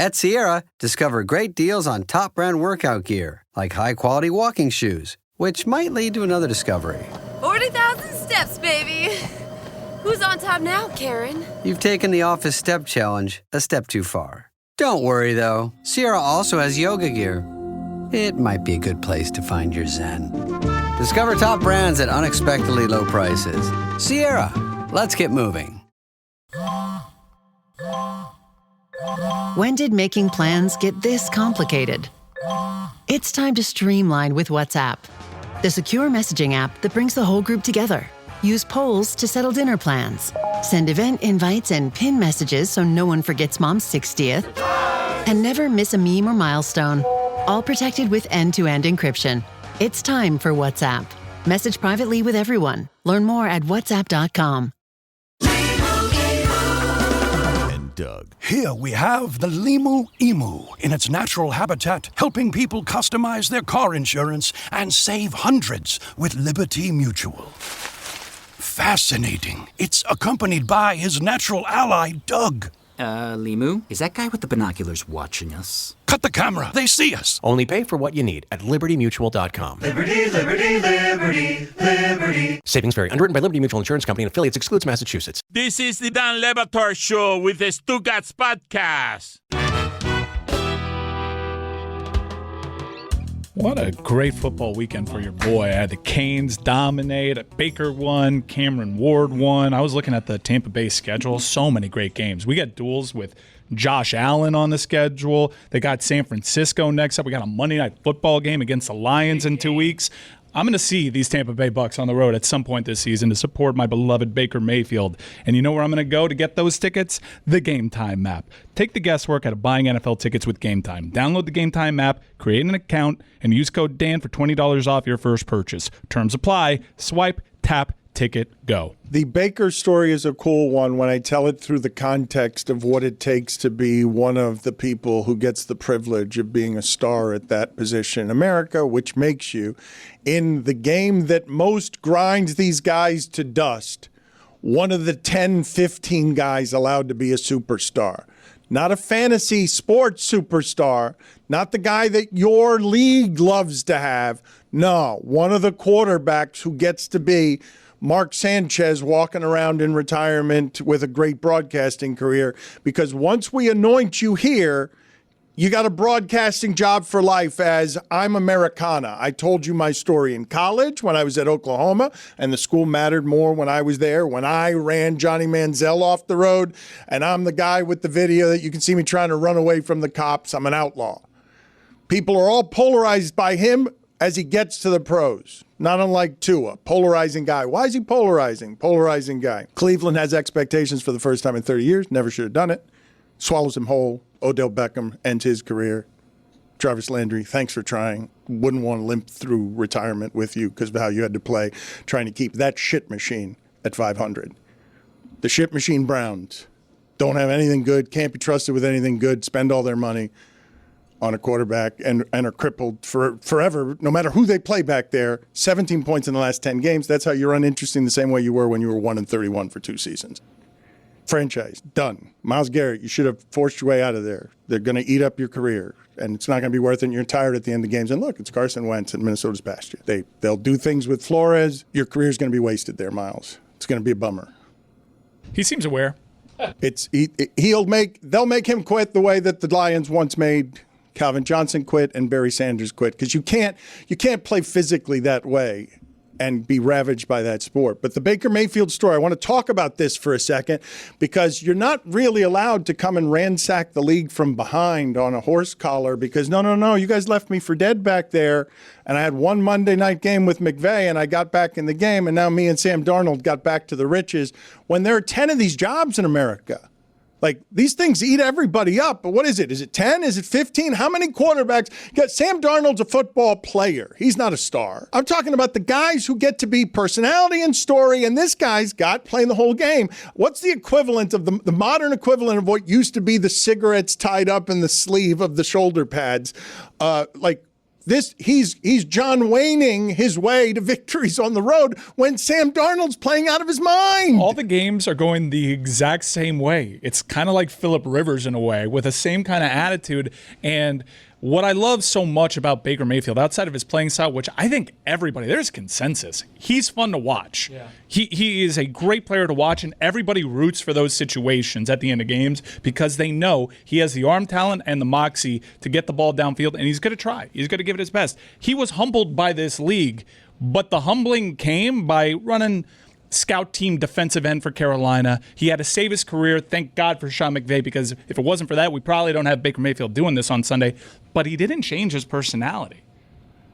At Sierra, discover great deals on top brand workout gear, like high-quality walking shoes, which might lead to another discovery. 40,000 steps, baby. Who's on top now, Karen? You've taken the office step challenge a step too far. Don't worry, though. Sierra also has yoga gear. It might be a good place to find your zen. Discover top brands at unexpectedly low prices. Sierra, let's get moving. When did making plans get this complicated? It's time to streamline with WhatsApp, the secure messaging app that brings the whole group together. Use polls to settle dinner plans. Send event invites and pin messages so no one forgets Mom's 60th. And never miss a meme or milestone. All protected with end-to-end encryption. It's time for WhatsApp. Message privately with everyone. Learn more at whatsapp.com. Doug. Here we have the Limu Emu in its natural habitat, helping people customize their car insurance and save hundreds with Liberty Mutual. Fascinating. It's accompanied by his natural ally, Doug. Limu, is that guy with the binoculars watching us? Cut the camera. They see us. Only pay for what you need at libertymutual.com. Liberty, liberty, liberty, liberty. Savings vary. Underwritten by Liberty Mutual Insurance Company and affiliates. Excludes Massachusetts. This is the Dan Batard Show with the Stugotz podcast. What a great football weekend for your boy. I had the Canes dominate. Baker won. Cameron Ward won. I was looking at the Tampa Bay schedule. So many great games. We got duels with Josh Allen on the schedule. They got San Francisco next up. We got a Monday Night Football game against the Lions in 2 weeks. I'm going to see these Tampa Bay Bucks on the road at some point this season to support my beloved Baker Mayfield. And you know where I'm going to go to get those tickets? The Game Time app. Take the guesswork out of buying NFL tickets with Game Time. Download the Game Time app, create an account, and use code Dan for $20 off your first purchase. Terms apply. Swipe, tap, ticket, go. The Baker story is a cool one when I tell it through the context of what it takes to be one of the people who gets the privilege of being a star at that position in America, which makes you, in the game that most grinds these guys to dust, one of the 10, 15 guys allowed to be a superstar. Not a fantasy sports superstar, not the guy that your league loves to have. No, one of the quarterbacks who gets to be Mark Sanchez walking around in retirement with a great broadcasting career, because once we anoint you here, you got a broadcasting job for life as I'm Americana. I told you my story in college when I was at Oklahoma, and the school mattered more when I was there, when I ran Johnny Manziel off the road, and I'm the guy with the video that you can see me trying to run away from the cops. I'm an outlaw. People are all polarized by him as he gets to the pros. Not unlike Tua, polarizing guy. Why is he polarizing? Polarizing guy. Cleveland has expectations for the first time in 30 years. Never should have done it. Swallows him whole. Odell Beckham ends his career. Jarvis Landry, thanks for trying. Wouldn't want to limp through retirement with you because of how you had to play, trying to keep that shit machine at 500. The shit machine Browns don't have anything good, can't be trusted with anything good, spend all their money on a quarterback and are crippled forever, no matter who they play back there. 17 points in the last 10 games. That's how you're uninteresting the same way you were when you were 1-31 for 2 seasons. Franchise, done. Myles Garrett, you should have forced your way out of there. They're going to eat up your career, and it's not going to be worth it. You're tired at the end of the games. And look, it's Carson Wentz and Minnesota's past you. They'll do things with Flores. Your career's going to be wasted there, Myles. It's going to be a bummer. He seems aware. They'll make him quit the way that the Lions once made Calvin Johnson quit and Barry Sanders quit, because you can't play physically that way and be ravaged by that sport. But the Baker Mayfield story, I want to talk about this for a second, because you're not really allowed to come and ransack the league from behind on a horse collar, because no, you guys left me for dead back there, and I had one Monday night game with McVay, and I got back in the game, and now me and Sam Darnold got back to the riches, when there are 10 of these jobs in America. Like, these things eat everybody up. But what is it? Is it 10? Is it 15? How many quarterbacks? Sam Darnold's a football player. He's not a star. I'm talking about the guys who get to be personality and story, and this guy's got playing the whole game. What's the equivalent of the modern equivalent of what used to be the cigarettes tied up in the sleeve of the shoulder pads? he's John Wayning his way to victories on the road when Sam Darnold's playing out of his mind. All the games are going the exact same way. It's kind of like Phillip Rivers in a way, with the same kind of attitude. And what I love so much about Baker Mayfield, outside of his playing style, which I think there's consensus, he's fun to watch. Yeah. He is a great player to watch, and everybody roots for those situations at the end of games because they know he has the arm talent and the moxie to get the ball downfield, and he's going to try. He's going to give it his best. He was humbled by this league, but the humbling came by running scout team defensive end for Carolina. He had to save his career. Thank God for Sean McVay, because if it wasn't for that, we probably don't have Baker Mayfield doing this on Sunday. But he didn't change his personality.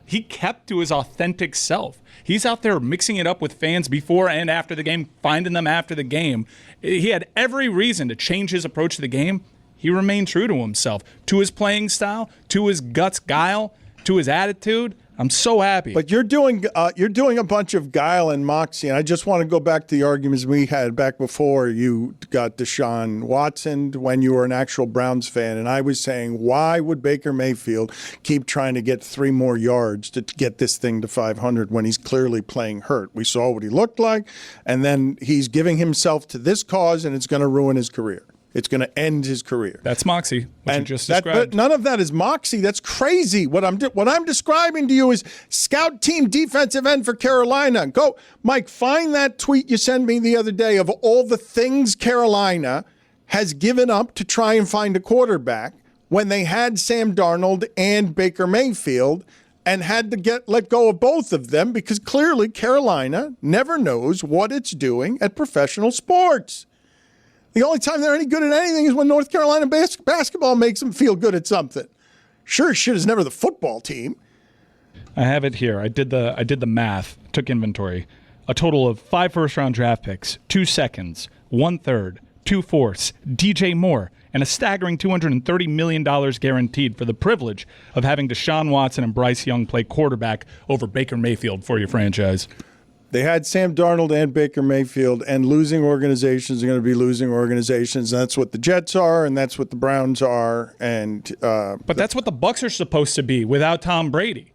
He kept to his authentic self. He's out there mixing it up with fans before and after the game, finding them after the game. He had every reason to change his approach to the game. He remained true to himself, to his playing style, to his guts, guile, to his attitude. I'm so happy. But you're doing a bunch of guile and moxie, and I just want to go back to the arguments we had back before you got Deshaun Watson when you were an actual Browns fan, and I was saying, why would Baker Mayfield keep trying to get 3 more yards to get this thing to 500 when he's clearly playing hurt? We saw what he looked like, and then he's giving himself to this cause, and it's going to ruin his career. It's going to end his career. That's moxie, which you just described. But none of that is moxie. That's crazy. What I'm describing to you is scout team defensive end for Carolina. Go, Mike, find that tweet you sent me the other day of all the things Carolina has given up to try and find a quarterback when they had Sam Darnold and Baker Mayfield and had to let go of both of them because clearly Carolina never knows what it's doing at professional sports. The only time they're any good at anything is when North Carolina basketball makes them feel good at something. Sure shit is never the football team. I have it here. I did the math, took inventory. A total of 5 first-round draft picks, 2 seconds, 1 third, 2 fourths, DJ Moore, and a staggering $230 million guaranteed for the privilege of having Deshaun Watson and Bryce Young play quarterback over Baker Mayfield for your franchise. They had Sam Darnold and Baker Mayfield, and losing organizations are going to be losing organizations. And that's what the Jets are, and that's what the Browns are. But that's what the Bucs are supposed to be without Tom Brady.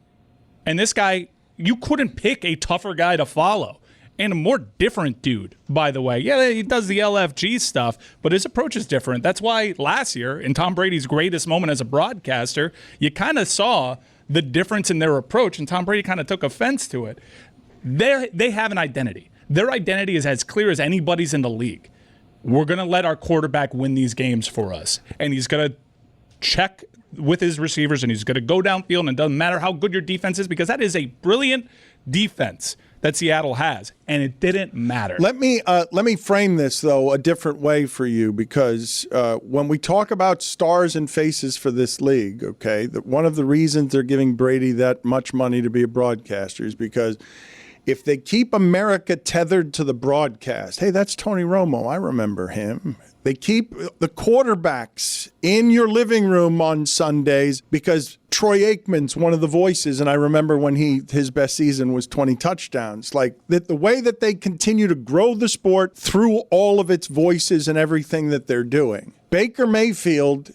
And this guy, you couldn't pick a tougher guy to follow. And a more different dude, by the way. Yeah, he does the LFG stuff, but his approach is different. That's why last year, in Tom Brady's greatest moment as a broadcaster, you kind of saw the difference in their approach, and Tom Brady kind of took offense to it. They have an identity. Their identity is as clear as anybody's in the league. We're going to let our quarterback win these games for us. And he's going to check with his receivers, and he's going to go downfield, and it doesn't matter how good your defense is, because that is a brilliant defense that Seattle has, and it didn't matter. Let me frame this, though, a different way for you, because when we talk about stars and faces for this league, okay, one of the reasons they're giving Brady that much money to be a broadcaster is because if they keep America tethered to the broadcast, hey, that's Tony Romo, I remember him. They keep the quarterbacks in your living room on Sundays because Troy Aikman's one of the voices, and I remember when his best season was 20 touchdowns. Like the way that they continue to grow the sport through all of its voices and everything that they're doing. Baker Mayfield,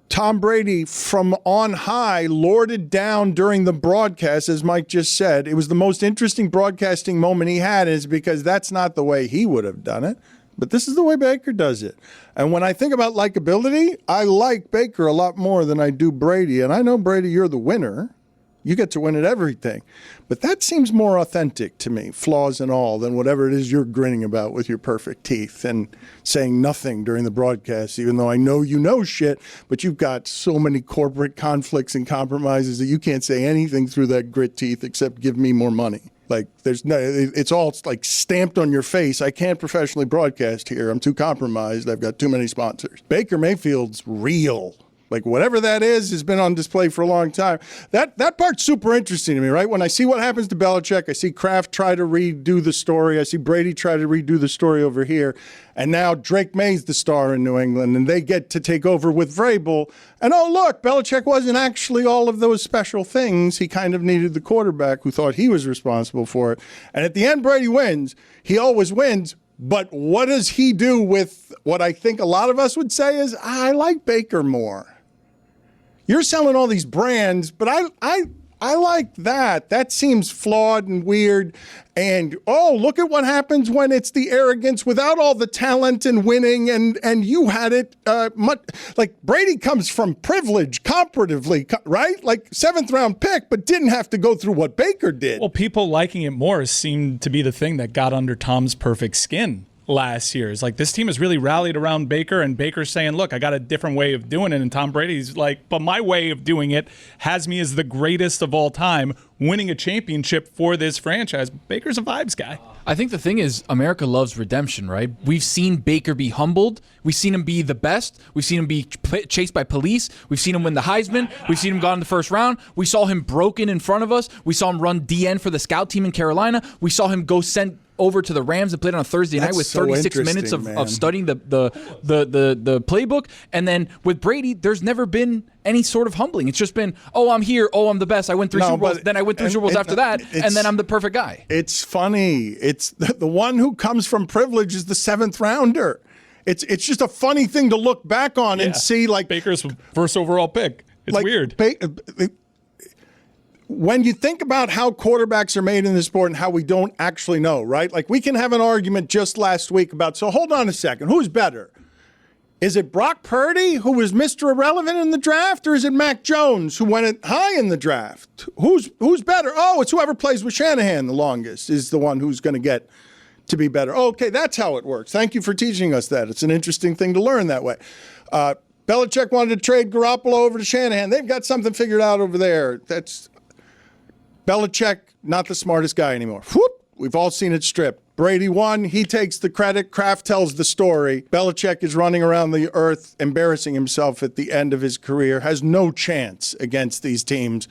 Tom Brady from on high lorded down during the broadcast, as Mike just said. It was the most interesting broadcasting moment he had, is because that's not the way he would have done it. But this is the way Baker does it. And when I think about likability, I like Baker a lot more than I do Brady. And I know, Brady, you're the winner. You get to win at everything. But that seems more authentic to me, flaws and all, than whatever it is you're grinning about with your perfect teeth and saying nothing during the broadcast, even though I know you know shit, but you've got so many corporate conflicts and compromises that you can't say anything through that grit teeth except give me more money. Like, it's all like stamped on your face. I can't professionally broadcast here. I'm too compromised. I've got too many sponsors. Baker Mayfield's real. Like, whatever that is has been on display for a long time. That part's super interesting to me, right? When I see what happens to Belichick, I see Kraft try to redo the story. I see Brady try to redo the story over here. And now Drake May's the star in New England, and they get to take over with Vrabel. And, oh, look, Belichick wasn't actually all of those special things. He kind of needed the quarterback who thought he was responsible for it. And at the end, Brady wins. He always wins. But what does he do with what I think a lot of us would say is, I like Baker more. You're selling all these brands, but I like that. That seems flawed and weird. And, look at what happens when it's the arrogance without all the talent and winning. And you had it like Brady comes from privilege comparatively, right? Like 7th round pick, but didn't have to go through what Baker did. Well, people liking it more seemed to be the thing that got under Tom's perfect skin last year. It's like this team has really rallied around Baker, and Baker's saying, look, I got a different way of doing it. And Tom Brady's like, but my way of doing it has me as the greatest of all time, winning a championship for this franchise. Baker's a vibes guy. I think the thing is, America loves redemption, right? We've seen Baker be humbled. We've seen him be the best. We've seen him be chased by police. We've seen him win the Heisman. We've seen him go in the first round. We saw him broken in front of us. We saw him run DN for the scout team in Carolina. We saw him go sent over to the Rams and played on a Thursday night with 36 minutes of studying the playbook. And then with Brady, there's never been any sort of humbling. It's just been, I'm here. I'm the best. I win 3 Super Bowls. Then I win 3 Super Bowls after that. And then I'm the perfect guy. It's funny. It's the one who comes from privilege is the 7th rounder. It's just a funny thing to look back on and see, like Baker's first overall pick. It's like, weird. When you think about how quarterbacks are made in this sport and how we don't actually know, right? Like we can have an argument just last week about, so hold on a second, who's better? Is it Brock Purdy, who was Mr. Irrelevant in the draft, or is it Mac Jones, who went high in the draft? Who's better? It's whoever plays with Shanahan the longest is the one who's going to get to be better. Okay, that's how it works. Thank you for teaching us that. It's an interesting thing to learn that way. Belichick wanted to trade Garoppolo over to Shanahan. They've got something figured out over there. That's Belichick, not the smartest guy anymore. Whoop! We've all seen it stripped. Brady won. He takes the credit. Kraft tells the story. Belichick is running around the earth, embarrassing himself at the end of his career, has no chance against these teams.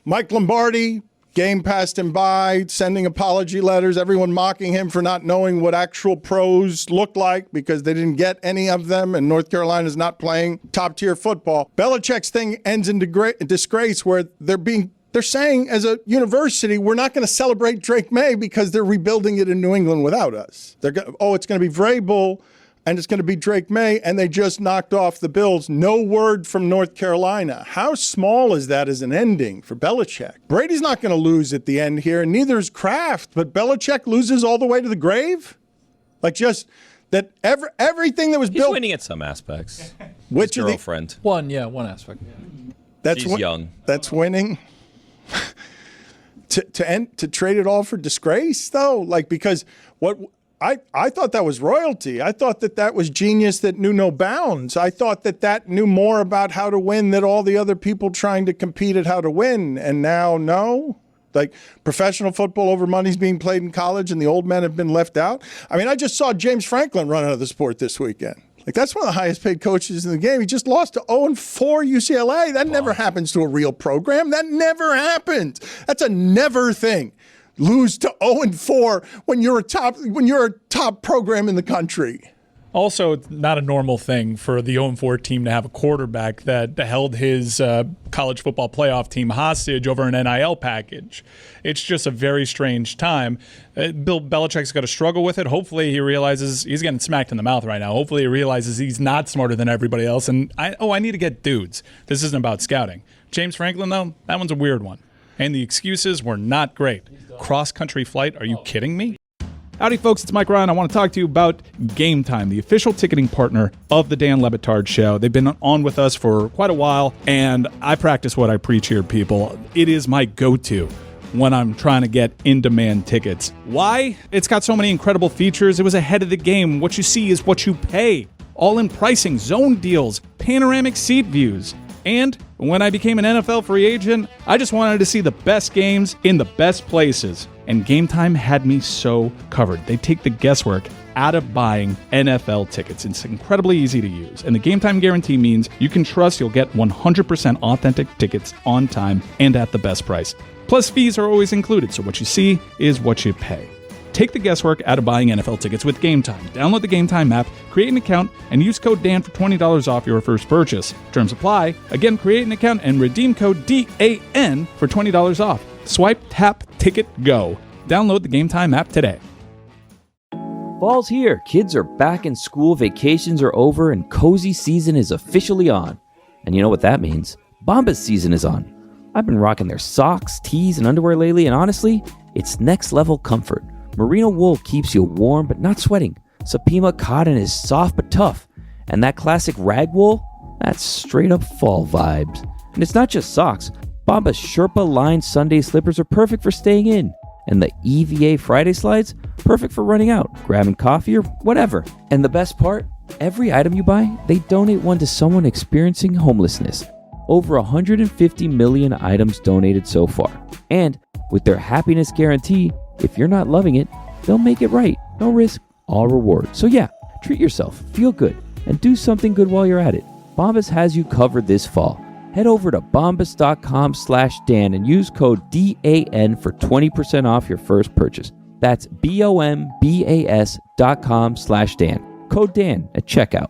Mike Lombardi, game passed him by, sending apology letters, everyone mocking him for not knowing what actual pros look like because they didn't get any of them, and North Carolina's not playing top-tier football. Belichick's thing ends in disgrace where they're saying as a university, we're not going to celebrate Drake May because they're rebuilding it in New England without us. It's going to be Vrabel and it's going to be Drake May, and they just knocked off the Bills. No word from North Carolina. How small is that as an ending for Belichick? Brady's not going to lose at the end here, and neither is Kraft, but Belichick loses all the way to the grave? Like just that everything that was built. He's winning at some aspects. Which his girlfriend? One aspect. She's young. That's winning. To trade it all for disgrace, though? Like, because what I thought that was royalty. I thought that was genius that knew no bounds. I thought that knew more about how to win than all the other people trying to compete at how to win. And now, no? Like, professional football over money's being played in college and the old men have been left out? I mean, I just saw James Franklin run out of the sport this weekend. Like, that's one of the highest paid coaches in the game. He just lost to 0-4 UCLA. That never happens to a real program. That never happens. That's a never thing. Lose to 0-4 when you're a top program in the country. Also, it's not a normal thing for the 0-4 team to have a quarterback that held his college football playoff team hostage over an NIL package. It's just a very strange time. Bill Belichick's got to struggle with it. Hopefully he realizes he's getting smacked in the mouth right now. Hopefully he realizes he's not smarter than everybody else. And I need to get dudes. This isn't about scouting. James Franklin, though, that one's a weird one. And the excuses were not great. Cross-country flight, are you kidding me? Howdy, folks. It's Mike Ryan. I want to talk to you about Game Time, the official ticketing partner of the Dan Le Batard Show. They've been on with us for quite a while, and I practice what I preach here, people. It is my go-to when I'm trying to get in-demand tickets. Why? It's got so many incredible features. It was ahead of the game. What you see is what you pay. All-in pricing, zone deals, panoramic seat views. And when I became an NFL free agent, I just wanted to see the best games in the best places. And Game Time had me so covered. They take the guesswork out of buying NFL tickets. It's incredibly easy to use. And the Game Time guarantee means you can trust you'll get 100% authentic tickets on time and at the best price. Plus, fees are always included, so what you see is what you pay. Take the guesswork out of buying NFL tickets with Game Time. Download the Game Time app, create an account, and use code DAN for $20 off your first purchase. Terms apply. Again, create an account and redeem code DAN for $20 off. Swipe, tap, ticket, go. Download the Game Time app today. Fall's here. Kids are back in school, vacations are over, and cozy season is officially on. And you know what that means. Bombas season is on. I've been rocking their socks, tees, and underwear lately, and honestly, it's next level comfort. Merino wool keeps you warm but not sweating. Supima cotton is soft but tough. And that classic rag wool, that's straight up fall vibes. And it's not just socks. Bombas Sherpa lined Sunday slippers are perfect for staying in. And the EVA Friday slides, perfect for running out, grabbing coffee, or whatever. And the best part, every item you buy, they donate one to someone experiencing homelessness. Over 150 million items donated so far. And with their happiness guarantee, if you're not loving it, they'll make it right. No risk, all reward. So yeah, treat yourself, feel good, and do something good while you're at it. Bombas has you covered this fall. Head over to bombas.com/Dan and use code DAN for 20% off your first purchase. That's BOMBAS.com/Dan. Code Dan at checkout.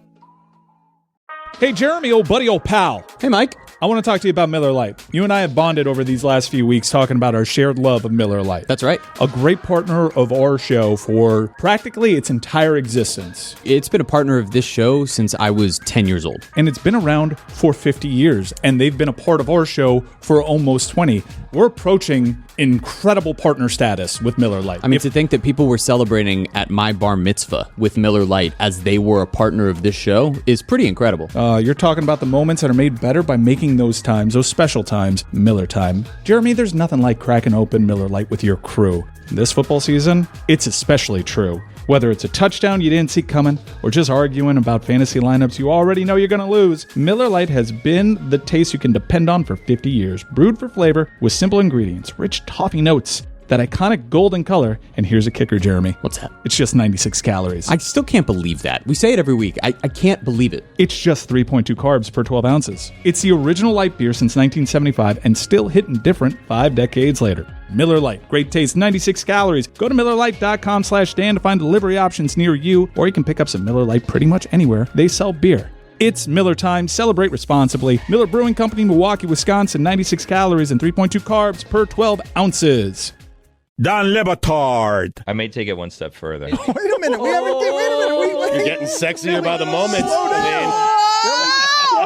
Hey, Jeremy, old buddy, old pal. Hey, Mike. I want to talk to you about Miller Lite. You and I have bonded over these last few weeks talking about our shared love of Miller Lite. That's right. A great partner of our show for practically its entire existence. It's been a partner of this show since I was 10 years old. And it's been around for 50 years, and they've been a part of our show for almost 20. We're approaching incredible partner status with Miller Lite. I mean, to think that people were celebrating at my bar mitzvah with Miller Lite as they were a partner of this show is pretty incredible. You're talking about the moments that are made better by making those times, those special times, Miller time. Jeremy, there's nothing like cracking open Miller Lite with your crew. This football season, it's especially true. Whether it's a touchdown you didn't see coming or just arguing about fantasy lineups you already know you're going to lose, Miller Lite has been the taste you can depend on for 50 years. Brewed for flavor with simple ingredients, rich toffee notes, that iconic golden color, and here's a kicker, Jeremy. What's that? It's just 96 calories. I still can't believe that. We say it every week. I can't believe it. It's just 3.2 carbs per 12 ounces. It's the original light beer since 1975 and still hitting different 5 decades later. Miller Lite, great taste, 96 calories. Go to MillerLite.com/Dan to find delivery options near you, or you can pick up some Miller Lite pretty much anywhere they sell beer. It's Miller time. Celebrate responsibly. Miller Brewing Company, Milwaukee, Wisconsin, 96 calories and 3.2 carbs per 12 ounces. Dan Batard. I may take it one step further. Wait a minute. Wait a minute. You're getting sexier by the moment. Slow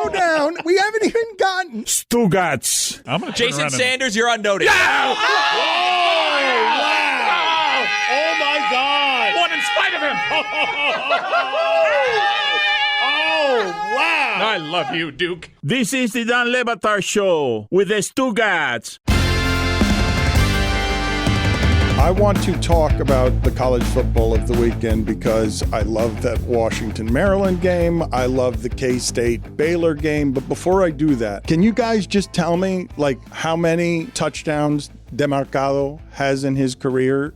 down. We haven't even gotten Stugotz. I'm gonna Jason Sanders, you're on notice. Oh, wow. Oh, my God. One in spite of him. Oh, wow. I love you, Duke. This is the Dan Le Batard Show with the Stugotz. I want to talk about the college football of the weekend because I love that Washington-Maryland game. I love the K-State-Baylor game. But before I do that, can you guys just tell me, like, how many touchdowns Demarcado has in his career?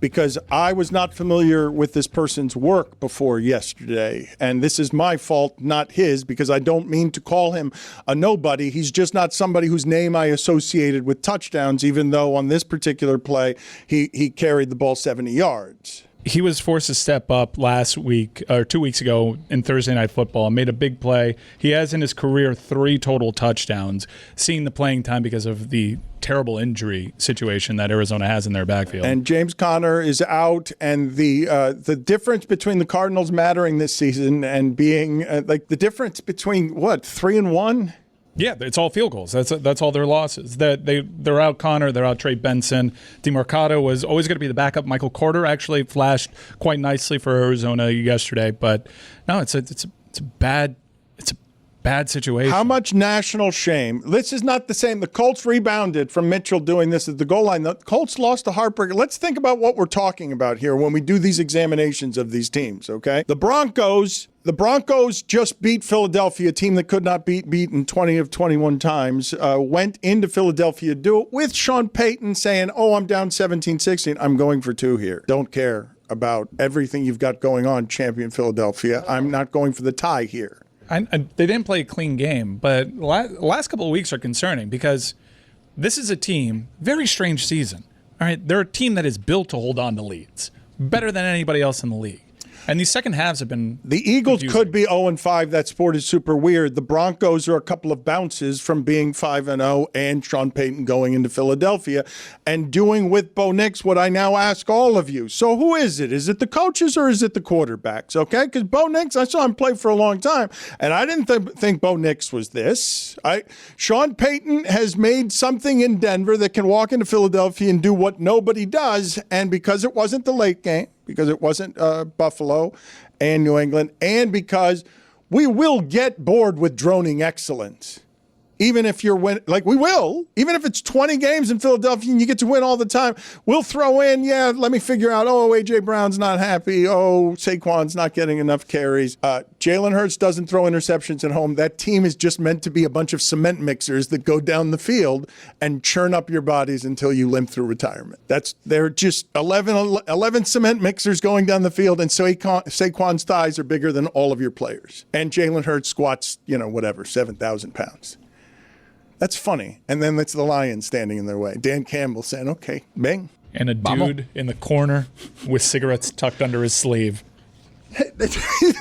Because I was not familiar with this person's work before yesterday. And this is my fault, not his, because I don't mean to call him a nobody. He's just not somebody whose name I associated with touchdowns, even though on this particular play, he carried the ball 70 yards. He was forced to step up last week or 2 weeks ago in Thursday Night Football and made a big play. He has in his career 3 total touchdowns, seeing the playing time because of the terrible injury situation that Arizona has in their backfield. And James Conner is out, and the difference between the Cardinals mattering this season and being like the difference between 3-1. Yeah, it's all field goals. That's all their losses. They're out Connor, they're out Trey Benson. DeMarcado was always going to be the backup. Michael Carter actually flashed quite nicely for Arizona yesterday, but no, it's a bad situation. How much national shame? This is not the same. The Colts rebounded from Mitchell doing this at the goal line. The Colts lost a heartbreaker. Let's think about what we're talking about here when we do these examinations of these teams, okay? The Broncos just beat Philadelphia, a team that could not be beaten 20 of 21 times, went into Philadelphia to do it with Sean Payton saying, I'm down 17-16. I'm going for 2 here. Don't care about everything you've got going on, champion Philadelphia. I'm not going for the tie here. They didn't play a clean game, but the last couple of weeks are concerning because this is a team, very strange season. All right, they're a team that is built to hold on to leads, better than anybody else in the league. And these second halves have been The Eagles confusing. could be 0-5. That sport is super weird. The Broncos are a couple of bounces from being 5-0 and Sean Payton going into Philadelphia and doing with Bo Nix what I now ask all of you. So who is it? Is it the coaches or is it the quarterbacks? Okay, because Bo Nix, I saw him play for a long time, and I didn't think Bo Nix was this. Sean Payton has made something in Denver that can walk into Philadelphia and do what nobody does, and because it wasn't the late game, because it wasn't Buffalo and New England, and because we will get bored with droning excellence. Even if you're we will, even if it's 20 games in Philadelphia and you get to win all the time, we'll throw in, let me figure out, A.J. Brown's not happy. Saquon's not getting enough carries. Jalen Hurts doesn't throw interceptions at home. That team is just meant to be a bunch of cement mixers that go down the field and churn up your bodies until you limp through retirement. They're just 11 cement mixers going down the field, and Saquon's thighs are bigger than all of your players. And Jalen Hurts squats, 7,000 pounds. That's funny. And then it's the Lions standing in their way. Dan Campbell saying, okay, bang. And a dude in the corner with cigarettes tucked under his sleeve.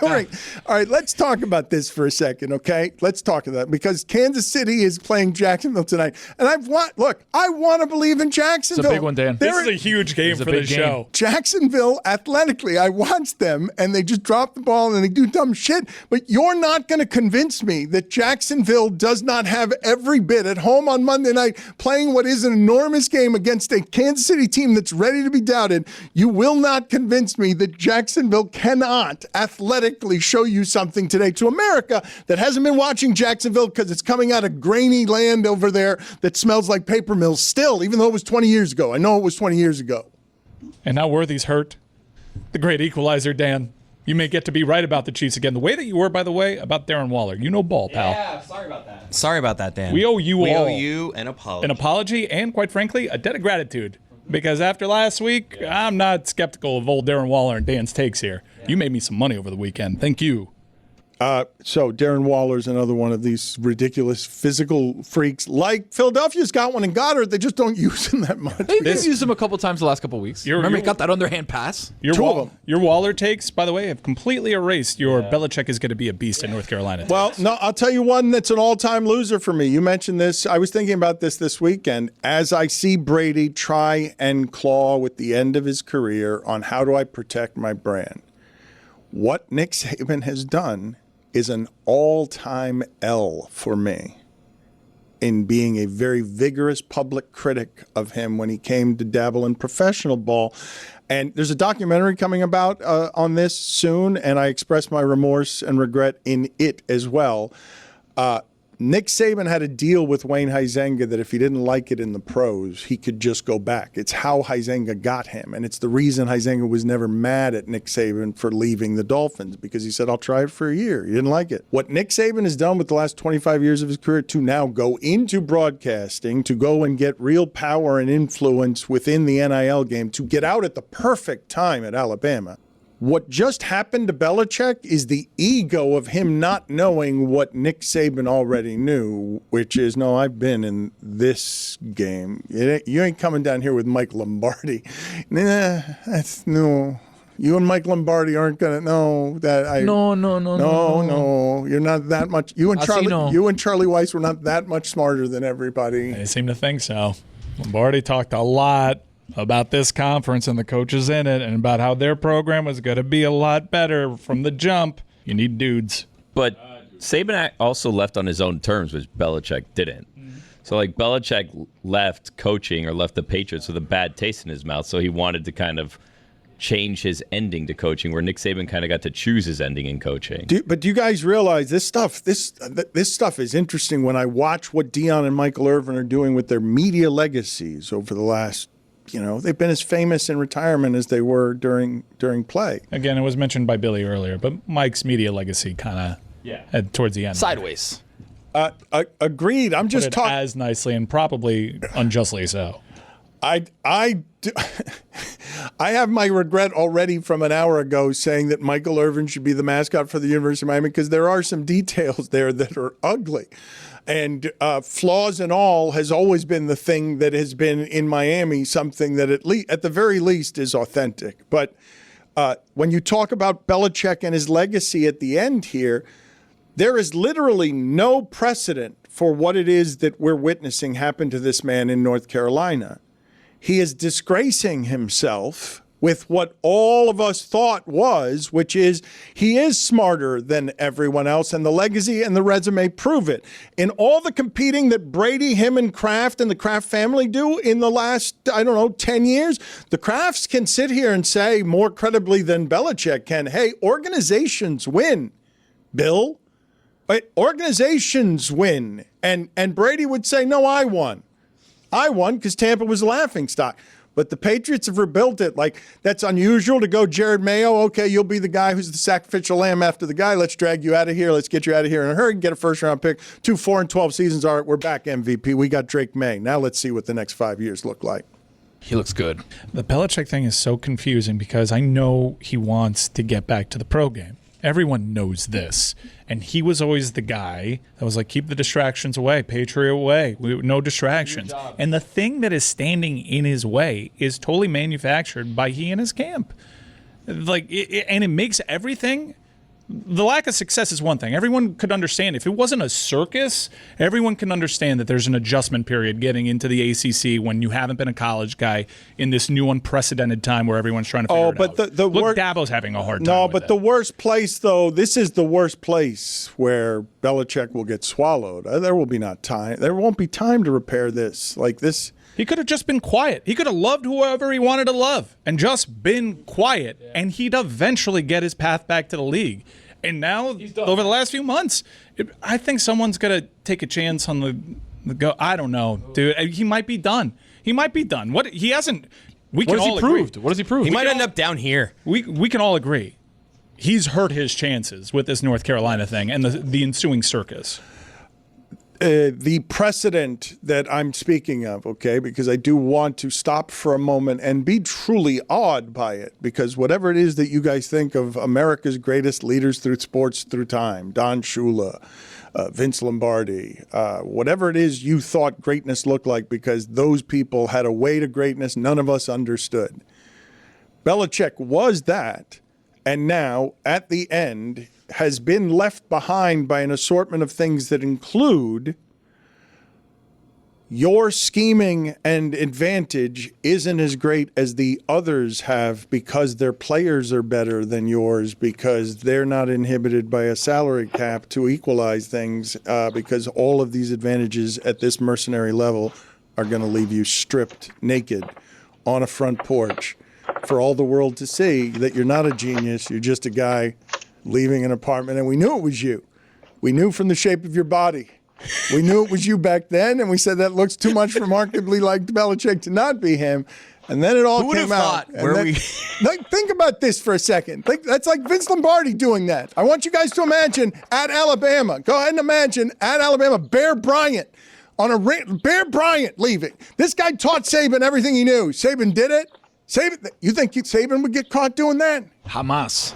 All right, let's talk about this for a second, okay? Let's talk about that because Kansas City is playing Jacksonville tonight. And I want to believe in Jacksonville. It's a big one, Dan. This is a huge game for the show. Jacksonville, athletically, I watched them, and they just drop the ball and they do dumb shit. But you're not going to convince me that Jacksonville does not have every bit at home on Monday night playing what is an enormous game against a Kansas City team that's ready to be doubted. You will not convince me that Jacksonville cannot athletically show you something today to America that hasn't been watching Jacksonville because it's coming out of grainy land over there that smells like paper mills still, even though it was 20 years ago. I know it was 20 years ago. And now Worthy's hurt. The great equalizer, Dan. You may get to be right about the Chiefs again. The way that you were, by the way, about Darren Waller. You know ball, pal. Yeah, sorry about that, Dan. We owe you We all. owe you an apology. An apology and, quite frankly, a debt of gratitude. Because after last week, I'm not skeptical of old Darren Waller and Dan's takes here. You made me some money over the weekend. Thank you. So Darren Waller's another one of these ridiculous physical freaks. Like Philadelphia's got one in Goddard. They just don't use him that much. They've used him a couple times the last couple weeks. Remember he got that underhand pass? Your Waller takes, by the way, have completely erased your Belichick is going to be a beast in North Carolina. Well, no, I'll tell you one that's an all-time loser for me. You mentioned this. I was thinking about this weekend. As I see Brady try and claw with the end of his career on how do I protect my brand, what Nick Saban has done is an all-time L for me in being a very vigorous public critic of him when he came to dabble in professional ball. And there's a documentary coming about on this soon, and I express my remorse and regret in it as well. Nick Saban had a deal with Wayne Huizenga that if he didn't like it in the pros, he could just go back. It's how Huizenga got him, and it's the reason Huizenga was never mad at Nick Saban for leaving the Dolphins, because he said, I'll try it for a year. He didn't like it. What Nick Saban has done with the last 25 years of his career to now go into broadcasting, to go and get real power and influence within the NIL game, to get out at the perfect time at Alabama. What just happened to Belichick is the ego of him not knowing what Nick Saban already knew, which is, no, I've been in this game. You ain't coming down here with Mike Lombardi. No. You and Mike Lombardi aren't going to know that No, you're not that much. You and Charlie Weiss were not that much smarter than everybody. I seem to think so. Lombardi talked a lot about this conference and the coaches in it and about how their program was going to be a lot better from the jump. You need dudes. But Saban also left on his own terms, which Belichick didn't. So, Belichick left coaching or left the Patriots with a bad taste in his mouth, so he wanted to kind of change his ending to coaching, where Nick Saban kind of got to choose his ending in coaching. But do you guys realize this stuff is interesting when I watch what Dion and Michael Irvin are doing with their media legacies over the last, they've been as famous in retirement as they were during play. Again, it was mentioned by Billy earlier, but Mike's media legacy kind of towards the end. Sideways. Agreed. I'm just talking as nicely and probably unjustly so. I have my regret already from an hour ago saying that Michael Irvin should be the mascot for the University of Miami, because there are some details there that are ugly. And flaws and all has always been the thing that has been in Miami, something that at the very least is authentic. But when you talk about Belichick and his legacy at the end here, there is literally no precedent for what it is that we're witnessing happen to this man in North Carolina. He is disgracing himself with what all of us thought was, which is he is smarter than everyone else, and the legacy and the resume prove it. In all the competing that Brady, him, and Kraft and the Kraft family do in the last, 10 years, the Krafts can sit here and say more credibly than Belichick can, hey, organizations win, Bill. Organizations win. And Brady would say, no, I won. I won because Tampa was a laughingstock. But the Patriots have rebuilt it. Like, that's unusual to go Jared Mayo. Okay, you'll be the guy who's the sacrificial lamb after the guy. Let's drag you out of here. Let's get you out of here in a hurry. Get a first-round pick. 2 4-12 seasons. All right, we're back MVP. We got Drake May. Now let's see what the next 5 years look like. He looks good. The Belichick thing is so confusing because I know he wants to get back to the pro game. Everyone knows this. And he was always the guy that was like, keep the distractions away, Patriot way, no distractions. And the thing that is standing in his way is totally manufactured by he and his camp. And it makes everything. The lack of success is one thing. Everyone could understand. If it wasn't a circus, everyone can understand that there's an adjustment period getting into the ACC when you haven't been a college guy in this new unprecedented time where everyone's trying to figure it out. Look, Dabo's having a hard time. No, but the worst place, though, this is the worst place where Belichick will get swallowed. There will be not time. There won't be time to repair this. Like this. He could have just been quiet. He could have loved whoever he wanted to love and just been quiet, and he'd eventually get his path back to the league. And now, over the last few months, I think someone's got to take a chance on the go. I don't know, dude. He might be done. He might be done. What he hasn't. We can all agree. What has he proved? He might end up down here. We can all agree. He's hurt his chances with this North Carolina thing and the ensuing circus. The precedent that I'm speaking of, okay, because I do want to stop for a moment and be truly awed by it, because whatever it is that you guys think of America's greatest leaders through sports through time, Don Shula, Vince Lombardi, whatever it is you thought greatness looked like, because those people had a way to greatness none of us understood. Belichick was that, and now, at the end, has been left behind by an assortment of things that include your scheming and advantage isn't as great as the others have because their players are better than yours, because they're not inhibited by a salary cap to equalize things, because all of these advantages at this mercenary level are going to leave you stripped naked on a front porch for all the world to see that you're not a genius, you're just a guy leaving an apartment, and we knew it was you. We knew from the shape of your body. We knew it was you back then, and we said that looks too much remarkably like Belichick to not be him. And then it all came out. Think about this for a second. That's like Vince Lombardi doing that. I want you guys to imagine at Alabama. Go ahead and imagine at Alabama, Bear Bryant Bear Bryant leaving. This guy taught Saban everything he knew. Saban did it. You think Saban would get caught doing that? Hamas.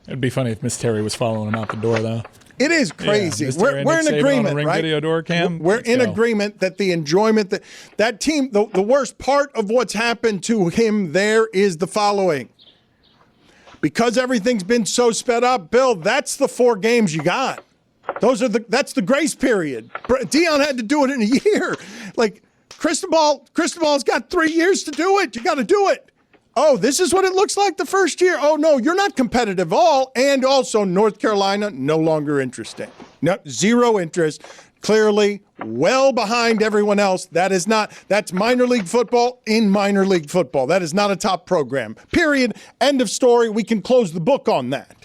It'd be funny if Miss Terry was following him out the door, though. It is crazy. Yeah, we're in agreement, right? Video door cam. We're in agreement that the enjoyment that team, the worst part of what's happened to him there is the following. Because everything's been so sped up, Bill, that's the 4 games you got. That's the grace period. Dion had to do it in a year. Like Cristobal's got 3 years to do it. You got to do it. Oh, this is what it looks like the first year. Oh, no, you're not competitive at all. And also North Carolina, no longer interesting. No, zero interest. Clearly well behind everyone else. That's minor league football in minor league football. That is not a top program. Period. End of story. We can close the book on that.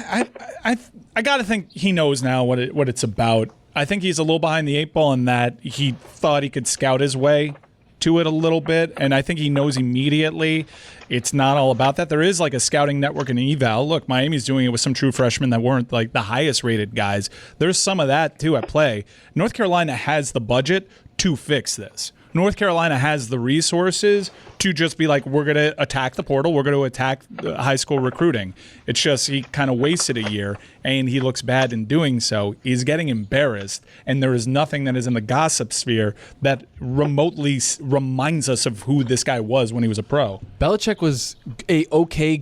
I got to think he knows now what it's about. I think he's a little behind the 8 ball in that he thought he could scout his way to it a little bit, and I think he knows immediately it's not all about that. There is like a scouting network and eval. Look, Miami's doing it with some true freshmen that weren't like the highest rated guys. There's some of that too at play. North Carolina has the budget to fix this. North Carolina has the resources to just be like, we're going to attack the portal, we're going to attack high school recruiting. It's just he kind of wasted a year, and he looks bad in doing so. He's getting embarrassed, and there is nothing that is in the gossip sphere that remotely reminds us of who this guy was when he was a pro. Belichick was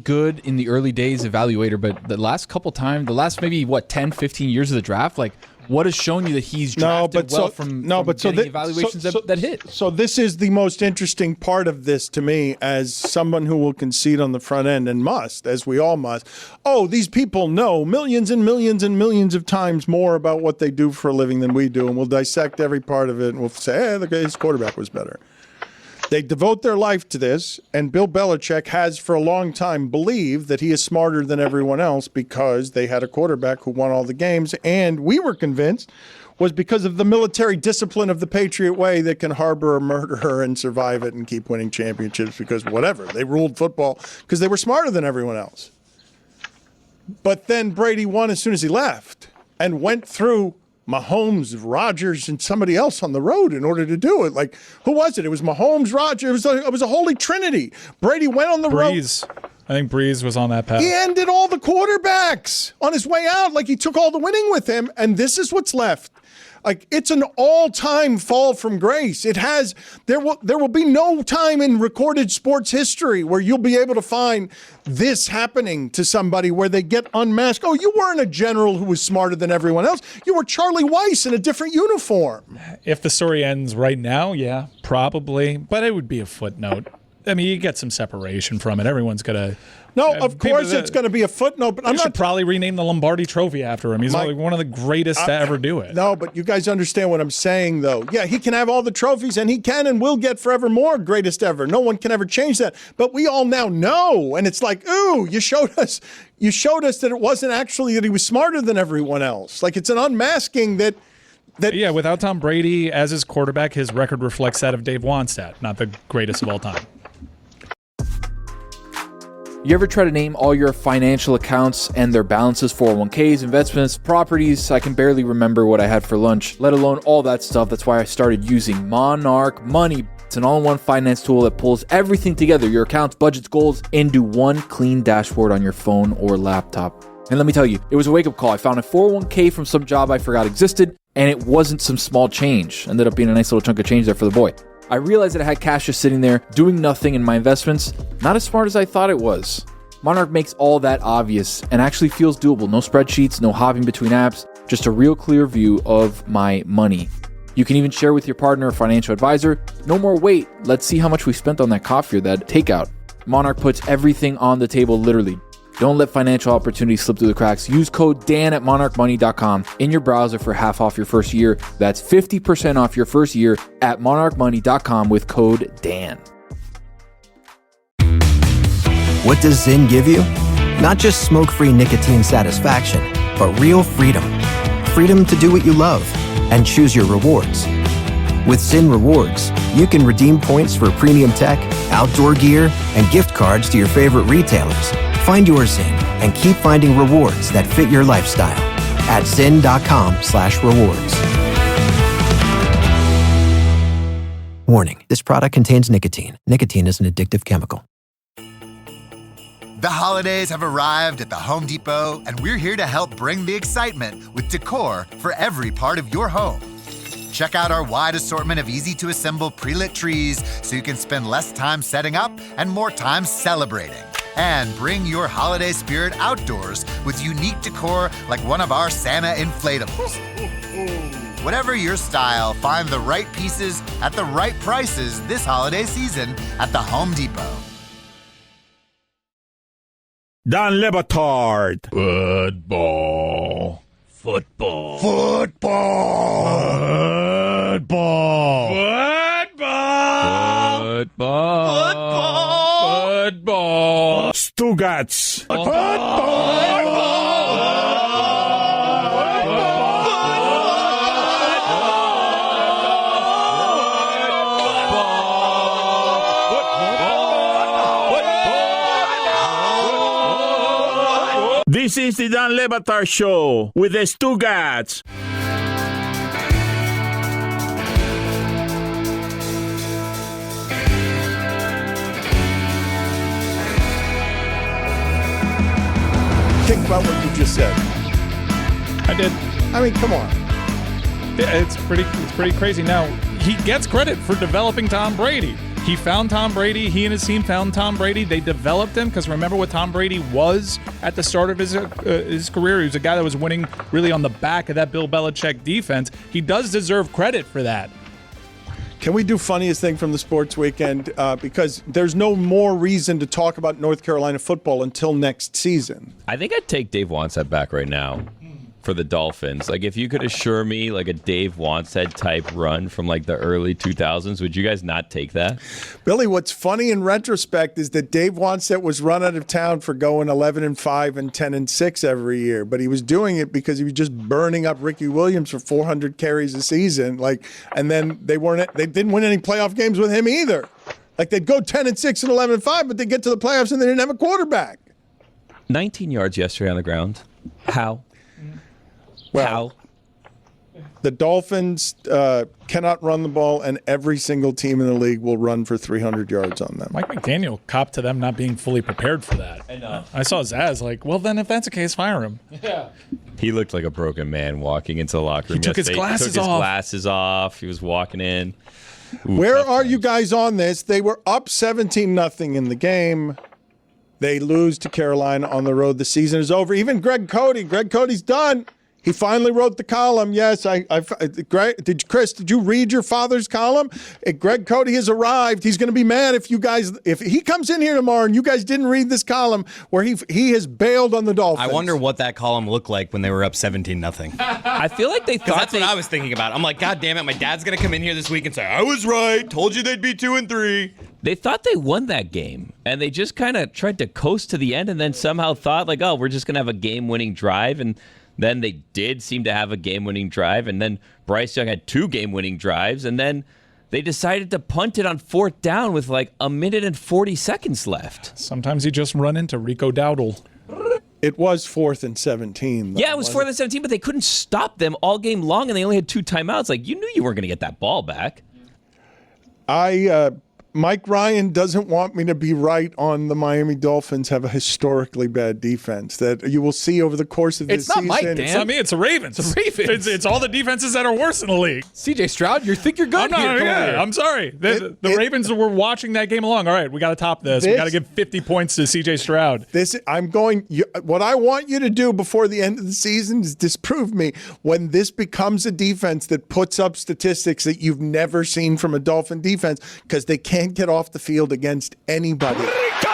good in the early days evaluator, but the last couple times, the last maybe, 10, 15 years of the draft, like, what has shown you that he's drafted from getting evaluations that hit? So this is the most interesting part of this to me as someone who will concede on the front end and must, as we all must. Oh, these people know millions and millions and millions of times more about what they do for a living than we do, and we'll dissect every part of it, and we'll say, his quarterback was better. They devote their life to this, and Bill Belichick has for a long time believed that he is smarter than everyone else because they had a quarterback who won all the games, and we were convinced was because of the military discipline of the Patriot way that can harbor a murderer and survive it and keep winning championships because whatever. They ruled football because they were smarter than everyone else. But then Brady won as soon as he left and went through Mahomes, Rodgers, and somebody else on the road in order to do it. Like, who was it? It was Mahomes, Rodgers. It was a holy trinity. Brady went on the road. I think Breeze was on that path. He ended all the quarterbacks on his way out. Like, he took all the winning with him, and this is what's left. Like, it's an all-time fall from grace. There will be no time in recorded sports history where you'll be able to find this happening to somebody where they get unmasked. Oh, you weren't a general who was smarter than everyone else. You were Charlie Weiss in a different uniform. If the story ends right now, yeah, probably. But it would be a footnote. I mean, you get some separation from it. Everyone's going to... No, of course it's going to be a footnote, but should probably rename the Lombardi Trophy after him. He's like one of the greatest to ever do it. No, but you guys understand what I'm saying, though. Yeah, he can have all the trophies, and he can and will get forevermore greatest ever. No one can ever change that. But we all now know, and it's like, ooh, you showed us that it wasn't actually that he was smarter than everyone else. Like, it's an unmasking that. Yeah, without Tom Brady as his quarterback, his record reflects that of Dave Wannstedt, not the greatest of all time. You ever try to name all your financial accounts and their balances, 401ks, investments, properties? I can barely remember what I had for lunch, let alone all that stuff. That's why I started using Monarch Money. It's an all-in-one finance tool that pulls everything together, your accounts, budgets, goals, into one clean dashboard on your phone or laptop. And let me tell you, it was a wake-up call. I found a 401k from some job I forgot existed, and it wasn't some small change. Ended up being a nice little chunk of change there for the boy. I realized that I had cash just sitting there, doing nothing in my investments. Not as smart as I thought it was. Monarch makes all that obvious and actually feels doable. No spreadsheets, no hopping between apps, just a real clear view of my money. You can even share with your partner or financial advisor. No more wait. Let's see how much we spent on that coffee or that takeout. Monarch puts everything on the table, literally. Don't let financial opportunities slip through the cracks. Use code Dan at monarchmoney.com in your browser for half off your first year. That's 50% off your first year at monarchmoney.com with code Dan. What does Zyn give you? Not just smoke-free nicotine satisfaction, but real freedom. Freedom to do what you love and choose your rewards. With Zyn Rewards, you can redeem points for premium tech, outdoor gear, and gift cards to your favorite retailers. Find yours Zyn and keep finding rewards that fit your lifestyle at zyn.com/rewards. Warning, this product contains nicotine. Nicotine is an addictive chemical. The holidays have arrived at the Home Depot, and we're here to help bring the excitement with decor for every part of your home. Check out our wide assortment of easy-to-assemble pre-lit trees so you can spend less time setting up and more time celebrating. And bring your holiday spirit outdoors with unique decor like one of our Santa inflatables. Whatever your style, find the right pieces at the right prices this holiday season at the Home Depot. Dan Le Batard. Football. Football. Football. Football. Football. Football. Football. Stugotz. This is the Dan Le Batard Show with the Stugotz. about what you just said? I did. I mean, come on. It's pretty crazy. Now, he gets credit for developing Tom Brady. He found Tom Brady. He and his team found Tom Brady. They developed him because remember what Tom Brady was at the start of his career? He was a guy that was winning really on the back of that Bill Belichick defense. He does deserve credit for that. Can we do funniest thing from the sports weekend? Because there's no more reason to talk about North Carolina football until next season. I think I'd take Dave Wannstedt back right now for the Dolphins. Like, if you could assure me like a Dave Wannstedt type run from like the early 2000s, would you guys not take that? Billy, what's funny in retrospect is that Dave Wannstedt was run out of town for going 11-5 and 10-6 every year, but he was doing it because he was just burning up Ricky Williams for 400 carries a season. Like, and then they didn't win any playoff games with him either. Like, they'd go 10-6 and 11-5, but they get to the playoffs and they didn't have a quarterback. 19 yards yesterday on the ground. How? Well, the Dolphins cannot run the ball, and every single team in the league will run for 300 yards on them. Mike McDaniel copped to them not being fully prepared for that. I know. I saw Zaz like, well, then if that's the case, fire him. Yeah. He looked like a broken man walking into the locker room. He took his glasses off. He was walking in. Ooh, where are you guys on this? They were up 17-0 in the game. They lose to Carolina on the road. The season is over. Even Greg Cote's done. He finally wrote the column. Yes, Chris, did you read your father's column? Greg Cote has arrived. He's going to be mad if he comes in here tomorrow and you guys didn't read this column where he has bailed on the Dolphins. I wonder what that column looked like when they were up 17-0. I feel like they thought that's what I was thinking about. I'm like, God damn it, my dad's going to come in here this week and say, I was right. Told you they'd be 2-3. They thought they won that game, and they just kind of tried to coast to the end and then somehow thought, like, oh, we're just going to have a game-winning drive, and then they did seem to have a game-winning drive, and then Bryce Young had 2 game-winning drives, and then they decided to punt it on 4th down with like 1 minute and 40 seconds left. Sometimes you just run into Rico Dowdle. It was 4th and 17. Yeah, it was 4th and 17, but they couldn't stop them all game long, and they only had 2 timeouts. Like, you knew you weren't going to get that ball back. Mike Ryan doesn't want me to be right on the Miami Dolphins have a historically bad defense that you will see over the course of this season. It's not Mike, Dan. It's not me. It's the Ravens. It's all the defenses that are worse in the league. CJ Stroud, you think you're good here. I'm sorry. The Ravens were watching that game along. All right, we got to top this. We got to give 50 points to CJ Stroud. What I want you to do before the end of the season is disprove me when this becomes a defense that puts up statistics that you've never seen from a Dolphin defense because they can't get off the field against anybody. Rico!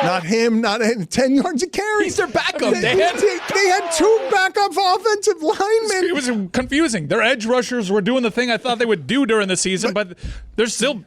Not him, not 10 yards of carry. He's their backup, Dan. They had 2 backup offensive linemen. It was confusing. Their edge rushers were doing the thing I thought they would do during the season, but they're still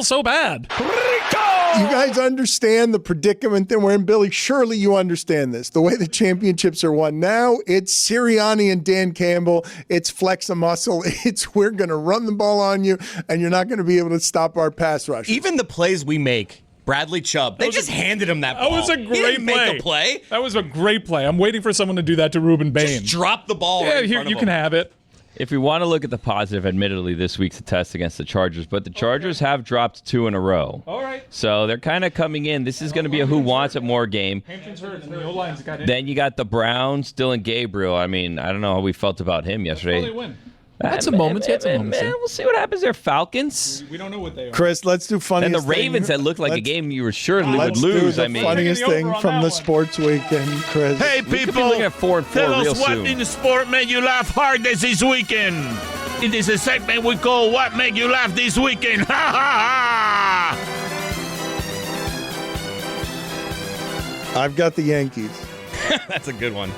so bad. Rico! You guys understand the predicament that we're in, Billy? Surely you understand this. The way the championships are won now, it's Sirianni and Dan Campbell. It's flex a muscle. It's we're going to run the ball on you, and you're not going to be able to stop our pass rush. Even the plays we make, Bradley Chubb, they just handed him that ball. That was a great make a play. That was a great play. I'm waiting for someone to do that to Ruben Bain. Just drop the ball right in front of you him. can have it. If we want to look at the positive, admittedly, this week's a test against the Chargers, but the Chargers have dropped 2 in a row. All right. So they're kind of coming in. This is going to be a who wants it more game. Then you got the Browns, Dylan Gabriel. I mean, I don't know how we felt about him yesterday. Had some moments. We'll see what happens there. Falcons. We don't know what they are. Chris, let's do funniest And the Ravens thing. that looked like a game you were sure would Let's lose. do the funniest thing from the sports weekend, Chris. Hey, We could be people, looking at 4 and 4 tell real us what soon. in the sport made you laugh hardest this weekend. It is a segment we call What Made You Laugh This Weekend. Ha ha ha! I've got the Yankees. That's a good one.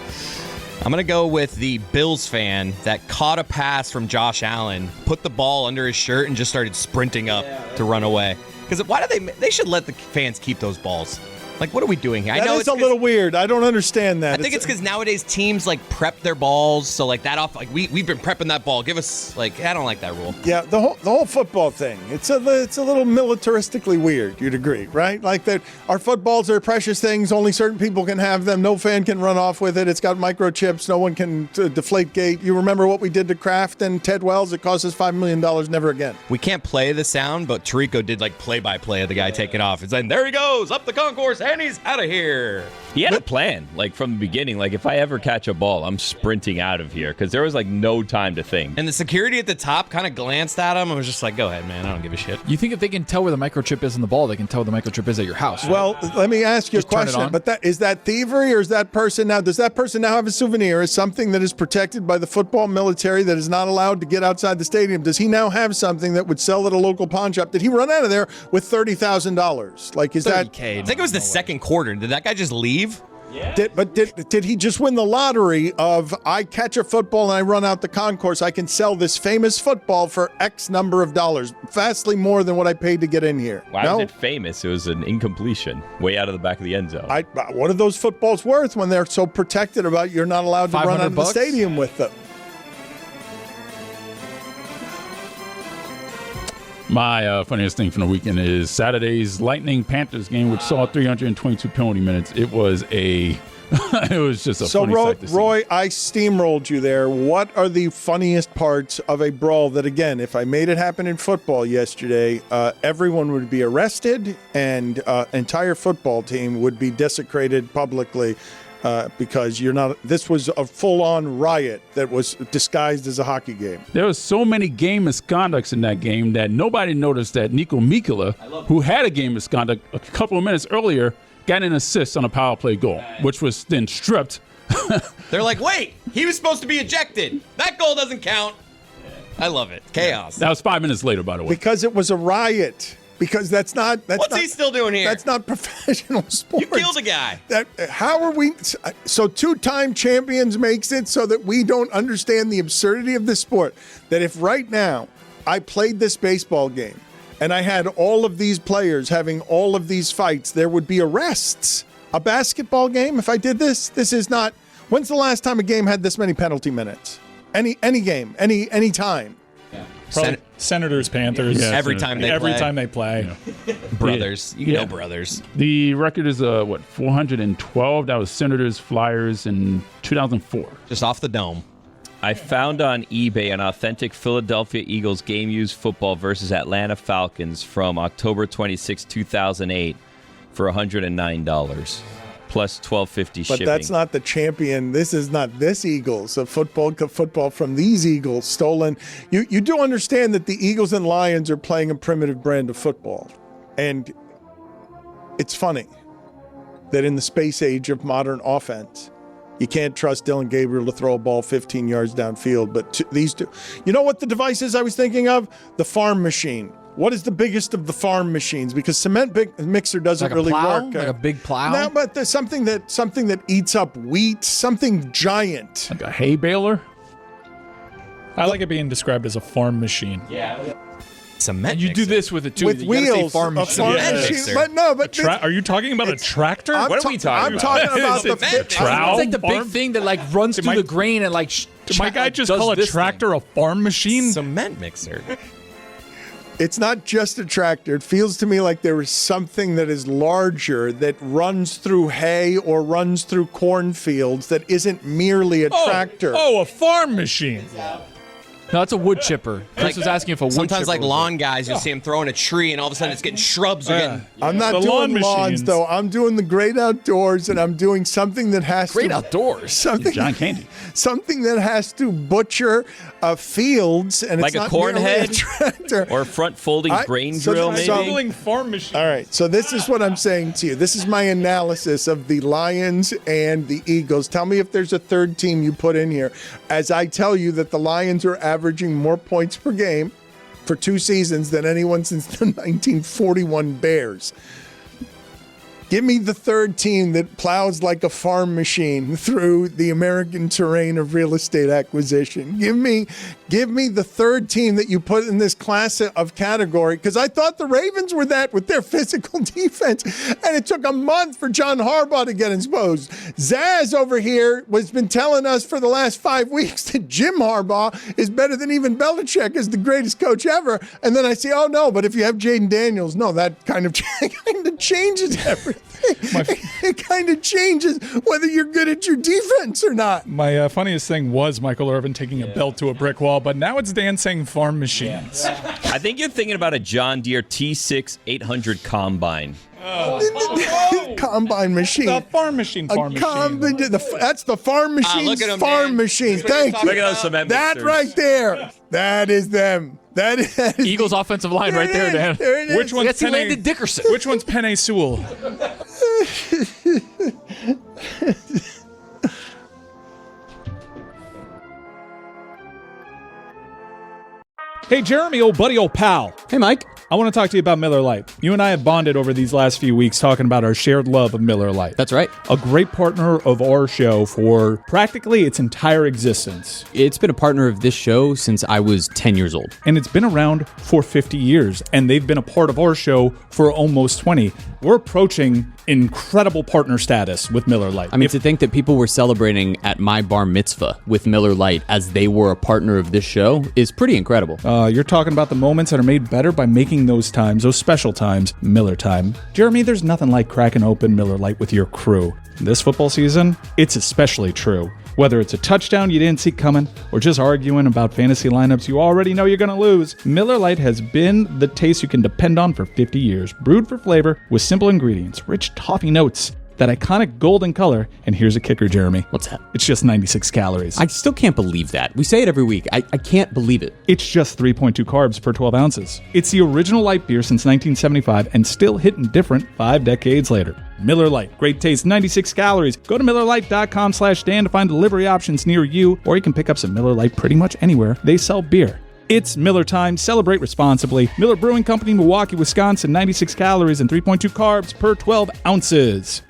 I'm going to go with the Bills fan that caught a pass from Josh Allen, put the ball under his shirt, and just started sprinting up to run away. Because why do they should let the fans keep those balls. Like, what are we doing here? That is a little weird. I don't understand that. I think it's because nowadays teams like prep their balls, so like that off. Like we've been prepping that ball. Give us like I don't like that rule. Yeah, the whole football thing. It's a little militaristically weird. You'd agree, right? Like that. Our footballs are precious things. Only certain people can have them. No fan can run off with it. It's got microchips. No one can deflate gate. You remember what we did to Kraft and Ted Wells? It cost us $5 million. Never again. We can't play the sound, but Tirico did like play-by-play of the guy taking off. It's like there he goes up the concourse. pennies out of here. He had a plan, like, from the beginning. Like, if I ever catch a ball, I'm sprinting out of here because there was, like, no time to think. And the security at the top kind of glanced at him and was just like, go ahead, man. I don't give a shit. You think if they can tell where the microchip is in the ball, they can tell where the microchip is at your house, right? Well, let me ask you Just a turn it question. on? But is that thievery, or is that person now? Does that person now have a souvenir? Is something that is protected by the football military that is not allowed to get outside the stadium? Does he now have something that would sell at a local pawn shop? Did he run out of there with $30,000? Like, is that? I think it was the second quarter. Did that guy just leave? Yeah. Did he just win the lottery of I catch a football and I run out the concourse? I can sell this famous football for X number of dollars, vastly more than what I paid to get in here. Why was it famous? It was an incompletion, way out of the back of the end zone. What are those footballs worth when they're so protected about you're not allowed to run out of the stadium with them? My funniest thing from the weekend is Saturday's Lightning Panthers game, which saw 322 penalty minutes. It was it was just a funny sight to see. Roy, I steamrolled you there. What are the funniest parts of a brawl that, again, if I made it happen in football yesterday, everyone would be arrested and entire football team would be desecrated publicly because this was a full-on riot that was disguised as a hockey game. There was so many game misconducts in that game that nobody noticed that Nico Mikkola, who had a game misconduct a couple of minutes earlier, got an assist on a power play goal, which was then stripped. They're like, wait, he was supposed to be ejected. That goal doesn't count. I love it. Chaos. That was 5 minutes later, by the way. Because it was a riot. Because that's not. What's he still doing here? That's not professional sports. You killed a guy. How are we? So two-time champions makes it so that we don't understand the absurdity of this sport. That if right now I played this baseball game and I had all of these players having all of these fights, there would be arrests. A basketball game, if I did this is not. When's the last time a game had this many penalty minutes? Any game, any time. Senators, Panthers. Yeah, every time they play. Yeah. Brothers. You know brothers. The record is 412. That was Senators, Flyers in 2004. Just off the dome. I found on eBay an authentic Philadelphia Eagles game-used football versus Atlanta Falcons from October 26, 2008 for $109. Plus $12.50 shipping. But that's not the champion. This is not this Eagles. A football from these Eagles stolen. You do understand that the Eagles and Lions are playing a primitive brand of football. And it's funny that in the space age of modern offense, you can't trust Dylan Gabriel to throw a ball 15 yards downfield. But these two. You know what the device is I was thinking of? The farm machine. What is the biggest of the farm machines? Because cement mixer doesn't like really plow? work. Like a big plow? No, but there's something that eats up wheat, something giant. Like a hay baler? I like it being described as a farm machine. Yeah. Cement and you do this with it too. With wheels. Farm machine. But are you talking about a tractor? What are we talking about? I'm talking about the trowel. It's like the big thing that like runs through the grain and like. Did my guy just call a tractor a farm machine? Cement mixer. It's not just a tractor. It feels to me like there is something that is larger that runs through hay or runs through cornfields that isn't merely a tractor. Oh, a farm machine. No, that's a wood chipper. Chris was asking if a wood chipper. Sometimes, like lawn guys, you'll see them throwing a tree, and all of a sudden it's getting shrubs. I'm not doing lawns, though. I'm doing the great outdoors, and I'm doing something that has great outdoors. Something John Candy. Something that has to butcher fields, and like it's a not corn merely head a tractor or a front folding grain drill, maybe. Farm machine. All right, so this is what I'm saying to you. This is my analysis of the Lions and the Eagles. Tell me if there's a third team you put in here. As I tell you that the Lions are averaging more points per game for 2 seasons than anyone since the 1941 Bears. Give me the third team that plows like a farm machine through the American terrain of real estate acquisition. Give me the third team that you put in this class of category, because I thought the Ravens were that with their physical defense, and it took a month for John Harbaugh to get exposed. Zaz over here has been telling us for the last 5 weeks that Jim Harbaugh is better than even Belichick as the greatest coach ever, and then I say, oh no, but if you have Jaden Daniels, no, that kind of changes everything. It kind of changes whether you're good at your defense or not. My funniest thing was Michael Irvin taking a belt to a brick wall, but now it's Dan saying farm machines. I think you're thinking about a John Deere T6 800 combine. Combine machine. The farm machine. That's the farm machine's look at 'em, farm man. machine. Thank you. Look at those cement That mixers. right there. That is them. That is Eagles offensive line right there, Dan. There it is. Which one's Yes, he Penny? landed Dickerson. Which one's Penny Sewell? Hey, Jeremy, old buddy, old pal. Hey, Mike. I want to talk to you about Miller Lite. You and I have bonded over these last few weeks talking about our shared love of Miller Lite. That's right. A great partner of our show for practically its entire existence. It's been a partner of this show since I was 10 years old. And it's been around for 50 years, and they've been a part of our show for almost 20. We're approaching incredible partner status with Miller Lite. I mean, to think that people were celebrating at my bar mitzvah with Miller Lite as they were a partner of this show is pretty incredible. You're talking about the moments that are made better by making those times, those special times, Miller time. Jeremy, there's nothing like cracking open Miller Lite with your crew. This football season, it's especially true. Whether it's a touchdown you didn't see coming or just arguing about fantasy lineups you already know you're going to lose, Miller Lite has been the taste you can depend on for 50 years. Brewed for flavor with simple ingredients, rich toffee notes, that iconic golden color, and here's a kicker, Jeremy. What's that? It's just 96 calories. I still can't believe that. We say it every week. I can't believe it. It's just 3.2 carbs per 12 ounces. It's the original light beer since 1975 and still hitting different 5 decades later. Miller Lite, great taste, 96 calories. Go to MillerLite.com/Dan to find delivery options near you, or you can pick up some Miller Lite pretty much anywhere they sell beer. It's Miller time. Celebrate responsibly. Miller Brewing Company, Milwaukee, Wisconsin, 96 calories and 3.2 carbs per 12 ounces.